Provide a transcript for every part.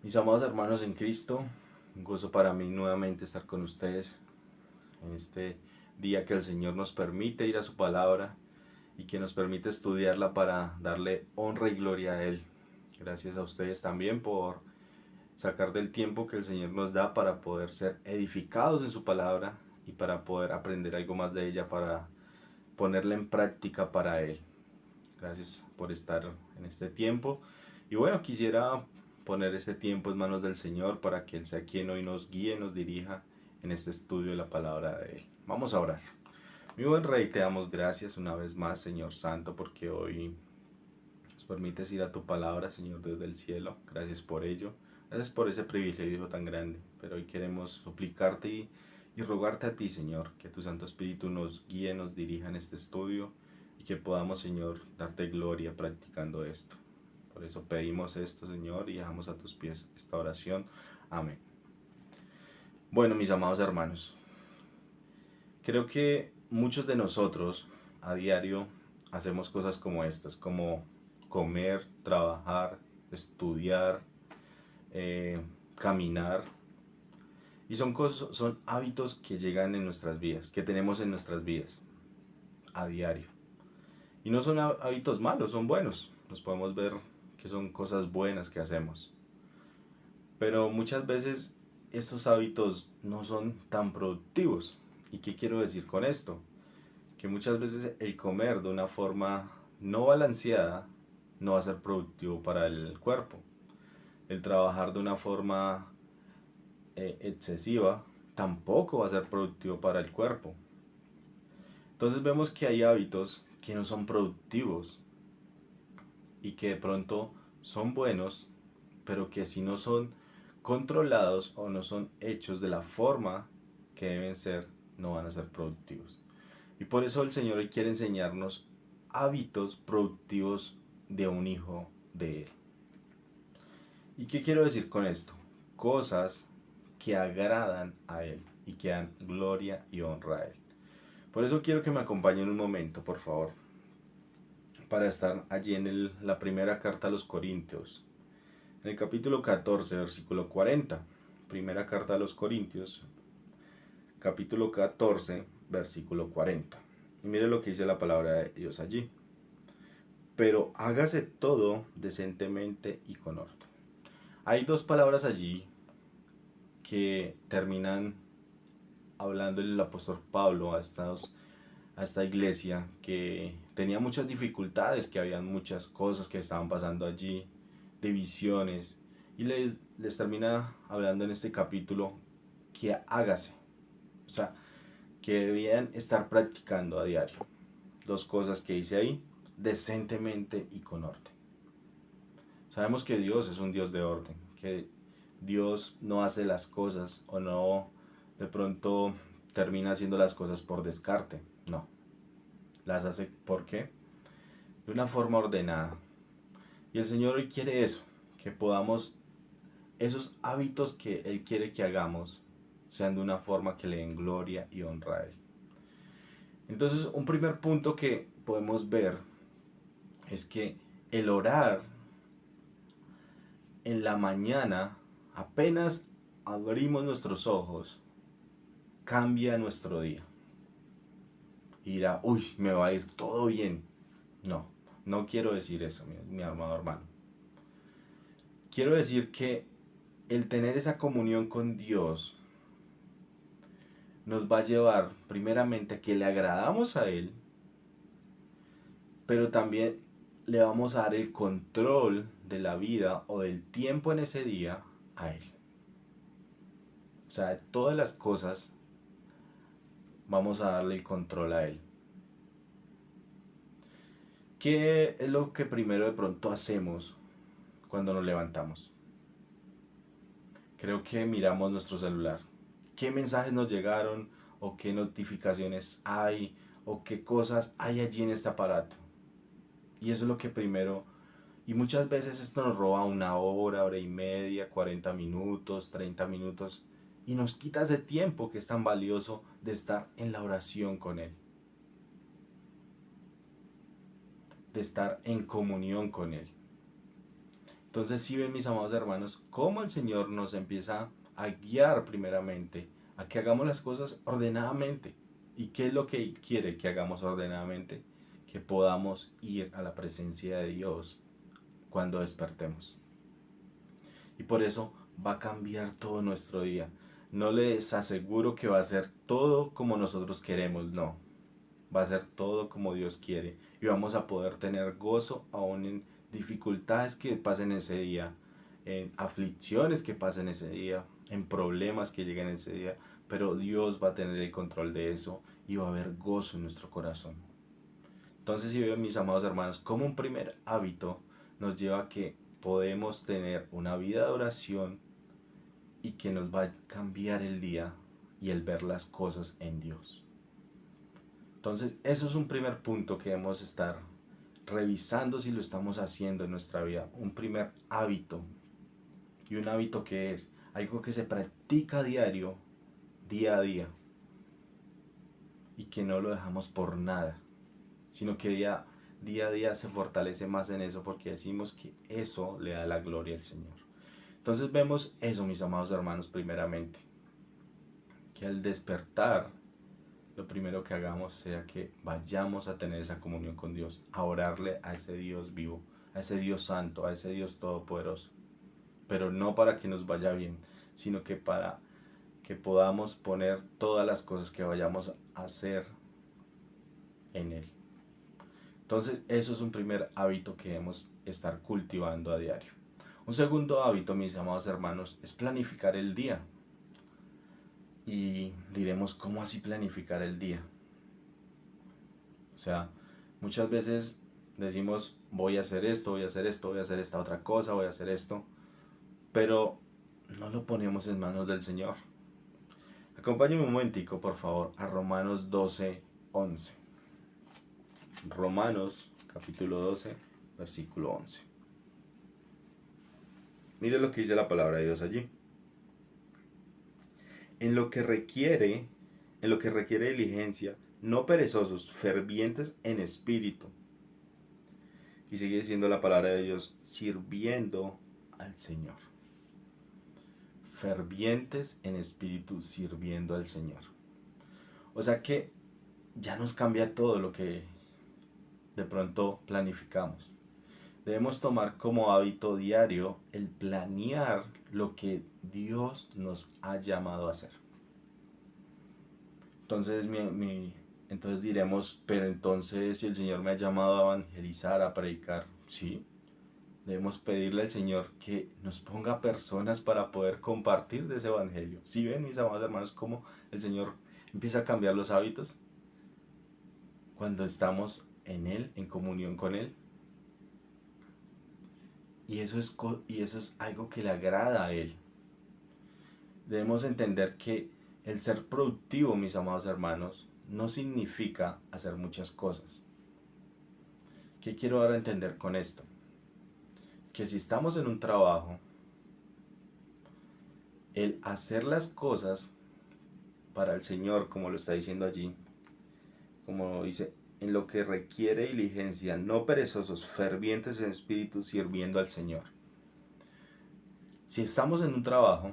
Mis amados hermanos en Cristo, un gozo para mí nuevamente estar con ustedes en este día que el Señor nos permite ir a su palabra y que nos permite estudiarla para darle honra y gloria a Él. Gracias a ustedes también por sacar del tiempo que el Señor nos da para poder ser edificados en su palabra y para poder aprender algo más de ella, para ponerla en práctica para Él. Gracias por estar en este tiempo. Y bueno, quisiera poner este tiempo en manos del Señor para que Él sea quien hoy nos guíe, nos dirija en este estudio de la palabra de Él. Vamos a orar. Mi buen Rey, te damos gracias una vez más, Señor Santo, porque hoy nos permites ir a tu palabra, Señor Dios del cielo. Gracias por ello. Gracias por ese privilegio tan grande. Pero hoy queremos suplicarte y rogarte a ti, Señor, que tu Santo Espíritu nos guíe, nos dirija en este estudio y que podamos, Señor, darte gloria practicando esto. Por eso pedimos esto, Señor, y dejamos a tus pies esta oración. Amén. Bueno, mis amados hermanos, creo que muchos de nosotros a diario hacemos cosas como estas, como comer, trabajar, estudiar, caminar. Y son hábitos que llegan en nuestras vidas, que tenemos en nuestras vidas a diario. Y no son hábitos malos, son buenos. Los podemos ver que son cosas buenas que hacemos. Pero muchas veces estos hábitos no son tan productivos. ¿Y qué quiero decir con esto? Que muchas veces el comer de una forma no balanceada no va a ser productivo para el cuerpo. El trabajar de una forma excesiva tampoco va a ser productivo para el cuerpo. Entonces vemos que hay hábitos que no son productivos y que de pronto son buenos, pero que si no son controlados o no son hechos de la forma que deben ser, no van a ser productivos. Y por eso el Señor hoy quiere enseñarnos hábitos productivos de un hijo de Él. ¿Y qué quiero decir con esto? Cosas que agradan a Él y que dan gloria y honra a Él. Por eso quiero que me acompañen un momento, por favor, para estar allí en la primera carta a los Corintios, en el capítulo 14, versículo 40. Primera carta a los Corintios, capítulo 14, versículo 40. Y mire lo que dice la palabra de Dios allí. Pero hágase todo decentemente y con orden. Hay dos palabras allí que terminan hablando el apóstol Pablo a esta iglesia que tenía muchas dificultades, que habían muchas cosas que estaban pasando allí, divisiones, y les termina hablando en este capítulo que hágase, o sea, que debían estar practicando a diario. Dos cosas que dice ahí, decentemente y con orden. Sabemos que Dios es un Dios de orden, que Dios no hace las cosas o no de pronto termina haciendo las cosas por descarte, no, las hace ¿por qué? De una forma ordenada. Y el Señor hoy quiere eso, que podamos, esos hábitos que Él quiere que hagamos, sean de una forma que le den gloria y honra a Él. Entonces, un primer punto que podemos ver es que el orar en la mañana, apenas abrimos nuestros ojos, cambia nuestro día. Y dirá, uy, me va a ir todo bien. No, no quiero decir eso, mi amado hermano. Quiero decir que el tener esa comunión con Dios nos va a llevar primeramente a que le agradamos a Él, pero también le vamos a dar el control de la vida o del tiempo en ese día a Él. O sea, de todas las cosas vamos a darle el control a Él. ¿Qué es lo que primero de pronto hacemos cuando nos levantamos? Creo que miramos nuestro celular. ¿Qué mensajes nos llegaron? ¿O qué notificaciones hay? ¿O qué cosas hay allí en este aparato? Y eso es lo que primero... Y muchas veces esto nos roba una hora, hora y media, 40 minutos, 30 minutos. Y nos quita ese tiempo que es tan valioso de estar en la oración con Él. De estar en comunión con Él. Entonces, si ven, mis amados hermanos, cómo el Señor nos empieza a guiar primeramente a que hagamos las cosas ordenadamente. ¿Y qué es lo que quiere que hagamos ordenadamente? Que podamos ir a la presencia de Dios cuando despertemos. Y por eso va a cambiar todo nuestro día. No les aseguro que va a ser todo como nosotros queremos, no. Va a ser todo como Dios quiere. Y vamos a poder tener gozo aún en dificultades que pasen ese día, en aflicciones que pasen ese día, en problemas que lleguen ese día. Pero Dios va a tener el control de eso y va a haber gozo en nuestro corazón. Entonces, si ven, mis amados hermanos, como un primer hábito nos lleva a que podemos tener una vida de oración y que nos va a cambiar el día y el ver las cosas en Dios. Entonces, eso es un primer punto que debemos estar revisando si lo estamos haciendo en nuestra vida. Un primer hábito. ¿Y un hábito que es? Algo que se practica a diario, día a día. Y que no lo dejamos por nada. Sino que día a día se fortalece más en eso porque decimos que eso le da la gloria al Señor. Entonces vemos eso, mis amados hermanos, primeramente. Que al despertar, lo primero que hagamos sea que vayamos a tener esa comunión con Dios, a orarle a ese Dios vivo, a ese Dios santo, a ese Dios todopoderoso. Pero no para que nos vaya bien, sino que para que podamos poner todas las cosas que vayamos a hacer en Él. Entonces, eso es un primer hábito que debemos estar cultivando a diario. Un segundo hábito, mis amados hermanos, es planificar el día. Y diremos, ¿cómo así planificar el día? O sea, muchas veces decimos, voy a hacer esto, voy a hacer esto, voy a hacer esta otra cosa, voy a hacer esto, pero no lo ponemos en manos del Señor. Acompáñenme un momentico, por favor, a Romanos 12:11. Romanos capítulo 12, versículo 11. Mire lo que dice la palabra de Dios allí. En lo que requiere diligencia, no perezosos, fervientes en espíritu. Y sigue diciendo la palabra de Dios, sirviendo al Señor. Fervientes en espíritu, sirviendo al Señor. O sea que ya nos cambia todo lo que de pronto planificamos. Debemos tomar como hábito diario el planear lo que Dios nos ha llamado a hacer. Entonces, entonces diremos, pero entonces si el Señor me ha llamado a evangelizar, a predicar, sí, debemos pedirle al Señor que nos ponga personas para poder compartir de ese evangelio. ¿Sí ven, mis amados hermanos, cómo el Señor empieza a cambiar los hábitos? Cuando estamos en Él, en comunión con Él. Y eso es algo que le agrada a Él. Debemos entender que el ser productivo, mis amados hermanos, no significa hacer muchas cosas. ¿Qué quiero dar a entender con esto? Que si estamos en un trabajo, el hacer las cosas para el Señor, como lo está diciendo allí, como dice, en lo que requiere diligencia, no perezosos, fervientes en espíritu, sirviendo al Señor. Si estamos en un trabajo,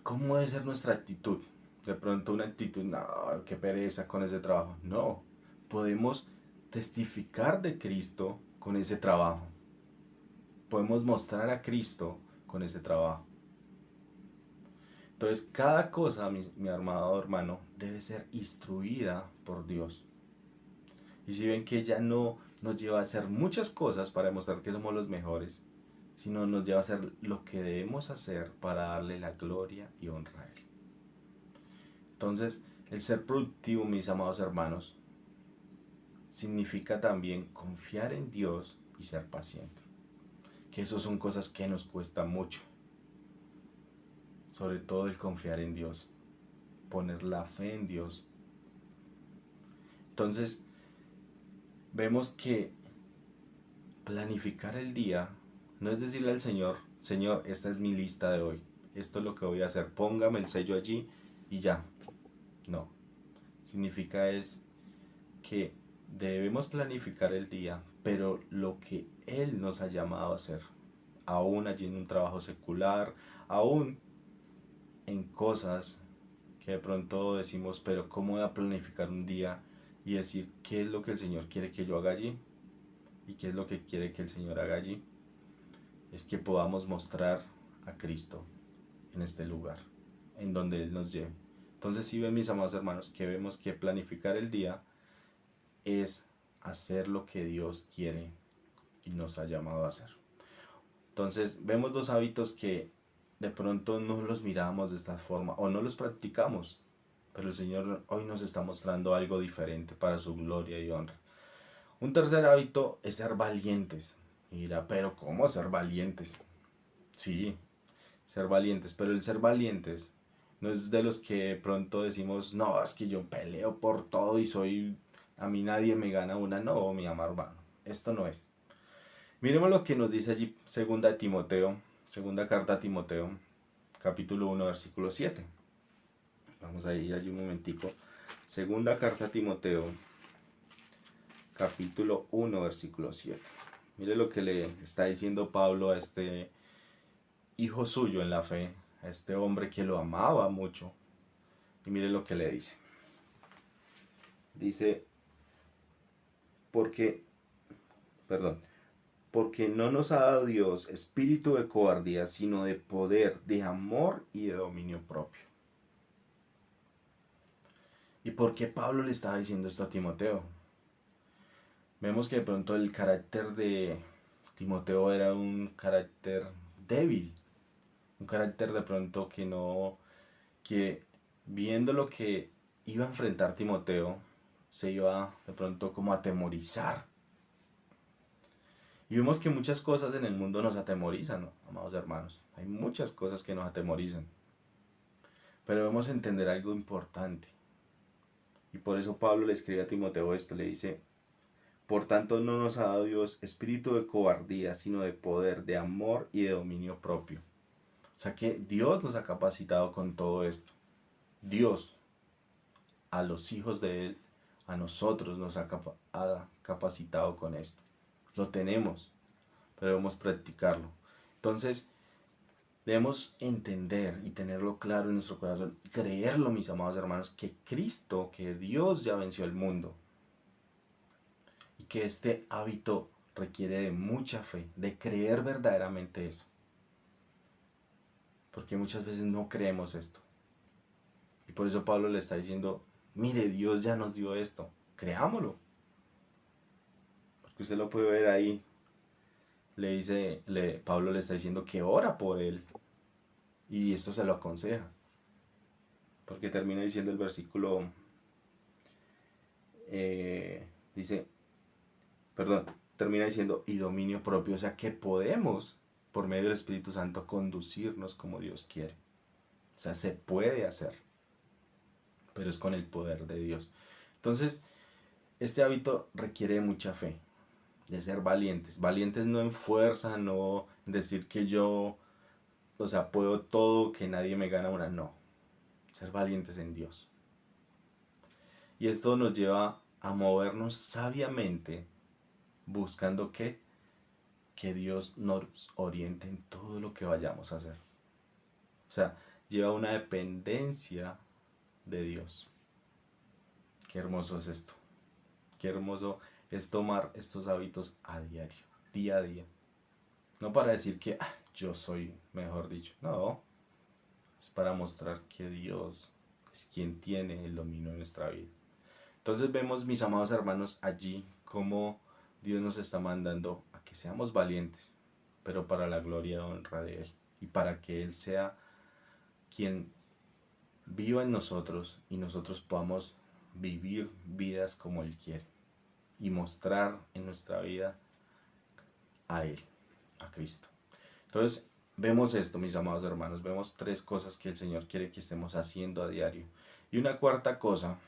¿cómo debe ser nuestra actitud? De pronto una actitud, no, qué pereza con ese trabajo. No, podemos testificar de Cristo con ese trabajo. Podemos mostrar a Cristo con ese trabajo. Entonces, cada cosa, mi amado hermano, debe ser instruida por Dios. Y si ven que ella no nos lleva a hacer muchas cosas para demostrar que somos los mejores, sino nos lleva a hacer lo que debemos hacer para darle la gloria y honra a Él. Entonces, el ser productivo, mis amados hermanos, significa también confiar en Dios y ser paciente. Que eso son cosas que nos cuesta mucho. Sobre todo el confiar en Dios, poner la fe en Dios. Entonces, vemos que planificar el día no es decirle al Señor, Señor, esta es mi lista de hoy, esto es lo que voy a hacer, póngame el sello allí y ya. No, significa es que debemos planificar el día, pero lo que Él nos ha llamado a hacer, aún allí en un trabajo secular, aún en cosas que de pronto decimos, pero ¿cómo voy a planificar un día y decir qué es lo que el Señor quiere que yo haga allí y qué es lo que quiere que el Señor haga allí? Es que podamos mostrar a Cristo en este lugar, en donde Él nos lleve. Entonces, si ven, mis amados hermanos, que vemos que planificar el día es hacer lo que Dios quiere y nos ha llamado a hacer. Entonces, vemos dos hábitos que de pronto no los miramos de esta forma o no los practicamos, pero el Señor hoy nos está mostrando algo diferente para su gloria y honra. Un tercer hábito es ser valientes. Mira, pero ¿cómo ser valientes? Sí, ser valientes, pero el ser valientes no es de los que de pronto decimos, no, es que yo peleo por todo y soy, a mí nadie me gana una, no, mi amado hermano, esto no es. Miremos lo que nos dice allí segunda Timoteo, segunda carta a Timoteo, capítulo 1, versículo 7. Vamos a ir allí un momentico. Segunda carta a Timoteo, capítulo 1, versículo 7. Mire lo que le está diciendo Pablo a este hijo suyo en la fe, a este hombre que lo amaba mucho. Y mire lo que le dice. Dice, porque no nos ha dado Dios espíritu de cobardía, sino de poder, de amor y de dominio propio. ¿Y por qué Pablo le estaba diciendo esto a Timoteo? Vemos que de pronto el carácter de Timoteo era un carácter débil, un carácter de pronto que viendo lo que iba a enfrentar Timoteo, se iba de pronto como a atemorizar. Y vemos que muchas cosas en el mundo nos atemorizan, ¿no, amados hermanos? Hay muchas cosas que nos atemorizan. Pero debemos entender algo importante. Y por eso Pablo le escribe a Timoteo esto, le dice, por tanto no nos ha dado Dios espíritu de cobardía, sino de poder, de amor y de dominio propio. O sea que Dios nos ha capacitado con todo esto. Dios, a los hijos de Él, a nosotros nos ha capacitado con esto. Lo tenemos, pero debemos practicarlo. Entonces, debemos entender y tenerlo claro en nuestro corazón, creerlo, mis amados hermanos, que Cristo, que Dios ya venció el mundo. Y que este hábito requiere de mucha fe, de creer verdaderamente eso. Porque muchas veces no creemos esto. Y por eso Pablo le está diciendo, mire, Dios ya nos dio esto, creámoslo. Porque usted lo puede ver ahí. Pablo le está diciendo que ora por él. Y esto se lo aconseja. Porque termina diciendo el versículo, termina diciendo, y dominio propio. O sea que podemos, por medio del Espíritu Santo, conducirnos como Dios quiere. O sea, se puede hacer. Pero es con el poder de Dios. Entonces, este hábito requiere mucha fe, de ser valientes. Valientes no en fuerza, no en decir que yo, o sea, puedo todo, que nadie me gana una, no. Ser valientes en Dios. Y esto nos lleva a movernos sabiamente, buscando que Dios nos oriente en todo lo que vayamos a hacer. O sea, lleva una dependencia de Dios. Qué hermoso es esto. Qué hermoso es tomar estos hábitos a diario, día a día. No para decir que yo soy, mejor dicho. No, es para mostrar que Dios es quien tiene el dominio de nuestra vida. Entonces vemos, mis amados hermanos, allí cómo Dios nos está mandando a que seamos valientes, pero para la gloria y honra de Él. Y para que Él sea quien viva en nosotros y nosotros podamos vivir vidas como Él quiere. Y mostrar en nuestra vida a Él, a Cristo. Entonces, vemos esto, mis amados hermanos. Vemos tres cosas que el Señor quiere que estemos haciendo a diario. Y una cuarta cosa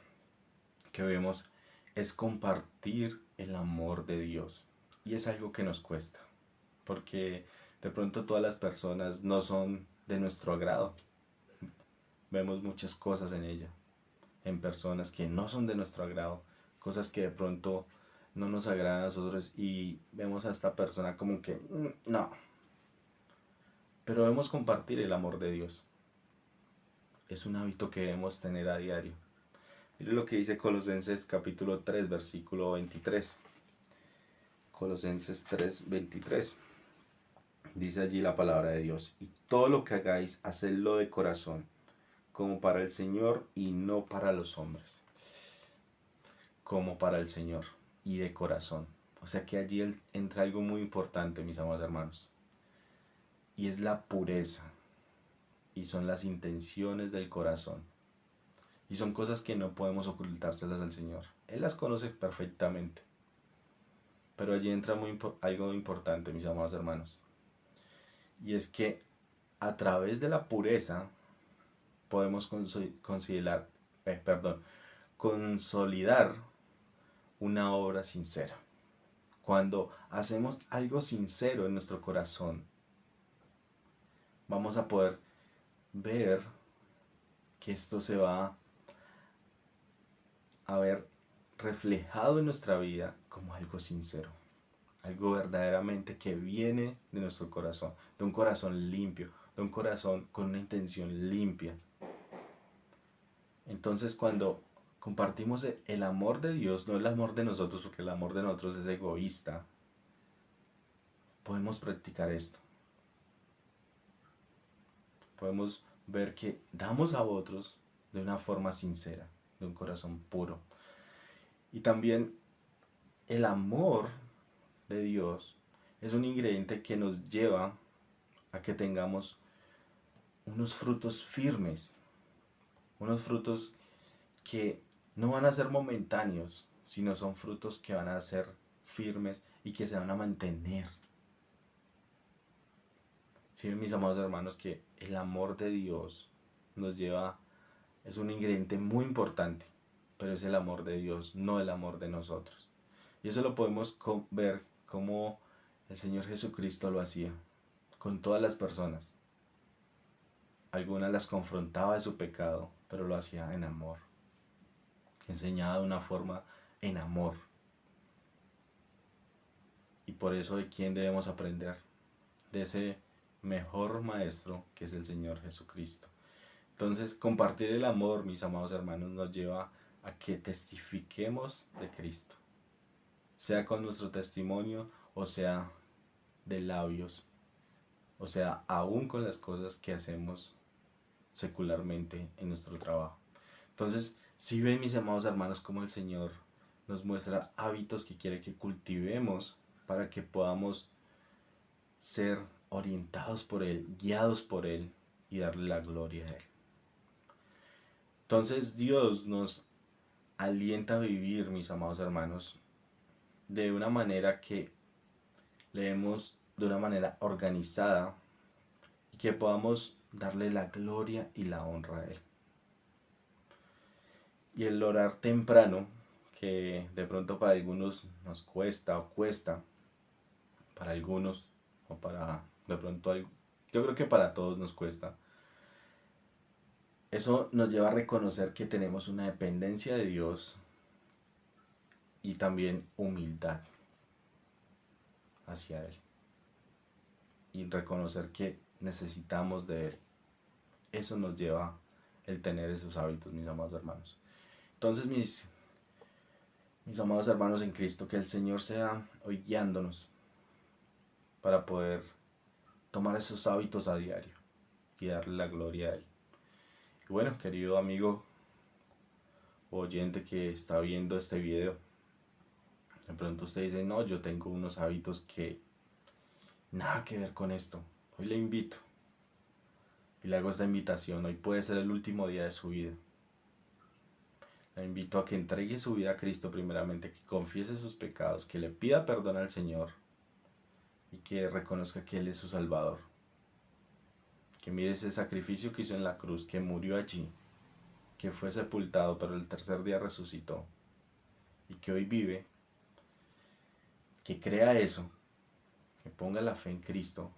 que vemos es compartir el amor de Dios. Y es algo que nos cuesta. Porque de pronto todas las personas no son de nuestro agrado. Vemos muchas cosas en ella. En personas que no son de nuestro agrado. Cosas que de pronto no nos agrada a nosotros y vemos a esta persona como que no. Pero debemos compartir el amor de Dios. Es un hábito que debemos tener a diario. Mire lo que dice Colosenses capítulo 3, versículo 23. Colosenses 3, 23. Dice allí la palabra de Dios. Y todo lo que hagáis, hacedlo de corazón, como para el Señor y no para los hombres. Como para el Señor y de corazón. O sea que allí entra algo muy importante, mis amados hermanos. Y es la pureza. Y son las intenciones del corazón. Y son cosas que no podemos ocultárselas al Señor. Él las conoce perfectamente. Pero allí entra algo importante, mis amados hermanos. Y es que a través de la pureza podemos consolidar una obra sincera. Cuando hacemos algo sincero en nuestro corazón, vamos a poder ver que esto se va a ver reflejado en nuestra vida como algo sincero, algo verdaderamente que viene de nuestro corazón, de un corazón limpio, de un corazón con una intención limpia. Entonces cuando compartimos el amor de Dios, no el amor de nosotros, porque el amor de nosotros es egoísta, podemos practicar esto. Podemos ver que damos a otros de una forma sincera, de un corazón puro. Y también el amor de Dios es un ingrediente que nos lleva a que tengamos unos frutos firmes, unos frutos que no van a ser momentáneos, sino son frutos que van a ser firmes y que se van a mantener. Sí, mis amados hermanos, que el amor de Dios nos lleva, es un ingrediente muy importante, pero es el amor de Dios, no el amor de nosotros. Y eso lo podemos ver como el Señor Jesucristo lo hacía con todas las personas. Algunas las confrontaba de su pecado, pero lo hacía en amor. Enseñaba de una forma en amor. Y por eso, ¿de quién debemos aprender? De ese mejor maestro que es el Señor Jesucristo. Entonces, compartir el amor, mis amados hermanos, nos lleva a que testifiquemos de Cristo, sea con nuestro testimonio o sea de labios, o sea, aún con las cosas que hacemos secularmente en nuestro trabajo. Entonces, si ven, mis amados hermanos, como el Señor nos muestra hábitos que quiere que cultivemos para que podamos ser orientados por Él, guiados por Él y darle la gloria a Él. Entonces Dios nos alienta a vivir, mis amados hermanos, de una manera que leemos de una manera organizada y que podamos darle la gloria y la honra a Él. Y el orar temprano, que de pronto para algunos nos cuesta o cuesta, para algunos o para de pronto yo creo que para todos nos cuesta. Eso nos lleva a reconocer que tenemos una dependencia de Dios y también humildad hacia Él. Y reconocer que necesitamos de Él. Eso nos lleva el tener esos hábitos, mis amados hermanos. Entonces, mis amados hermanos en Cristo, que el Señor sea hoy guiándonos para poder tomar esos hábitos a diario y darle la gloria a Él. Y bueno, querido amigo o oyente que está viendo este video, de pronto usted dice, no, yo tengo unos hábitos que nada que ver con esto. Hoy le invito y le hago esta invitación. Hoy puede ser el último día de su vida. Le invito a que entregue su vida a Cristo primeramente, que confiese sus pecados, que le pida perdón al Señor y que reconozca que Él es su Salvador. Que mire ese sacrificio que hizo en la cruz, que murió allí, que fue sepultado, pero el tercer día resucitó y que hoy vive. Que crea eso, que ponga la fe en Cristo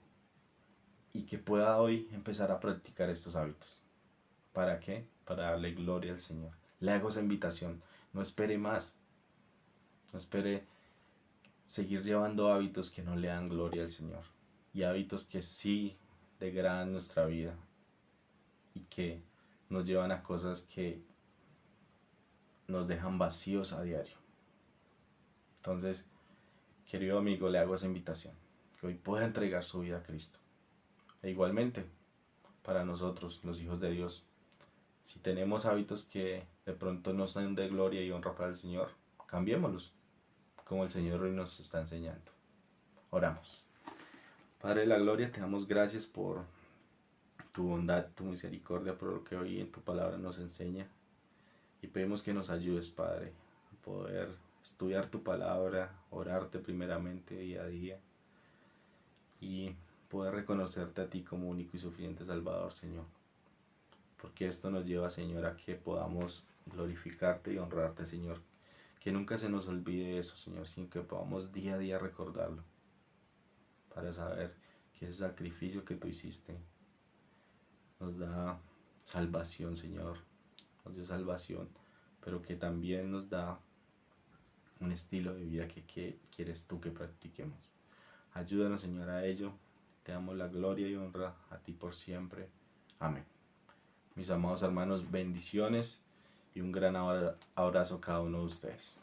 y que pueda hoy empezar a practicar estos hábitos. ¿Para qué? Para darle gloria al Señor. Le hago esa invitación. No espere más. No espere seguir llevando hábitos que no le dan gloria al Señor y hábitos que sí degradan nuestra vida y que nos llevan a cosas que nos dejan vacíos a diario. Entonces, querido amigo, le hago esa invitación, que hoy pueda entregar su vida a Cristo. E igualmente, para nosotros, los hijos de Dios, si tenemos hábitos que de pronto no son de gloria y honra para el Señor, cambiémoslos, como el Señor hoy nos está enseñando. Oramos. Padre de la gloria, te damos gracias por tu bondad, tu misericordia, por lo que hoy en tu palabra nos enseña. Y pedimos que nos ayudes, Padre, a poder estudiar tu palabra, orarte primeramente día a día y poder reconocerte a ti como único y suficiente Salvador, Señor. Porque esto nos lleva, Señor, a que podamos glorificarte y honrarte, Señor. Que nunca se nos olvide eso, Señor, sino que podamos día a día recordarlo. Para saber que ese sacrificio que tú hiciste nos da salvación, Señor. Nos dio salvación, pero que también nos da un estilo de vida que quieres tú que practiquemos. Ayúdanos, Señor, a ello. Te damos la gloria y honra a ti por siempre. Amén. Mis amados hermanos, bendiciones y un gran abrazo a cada uno de ustedes.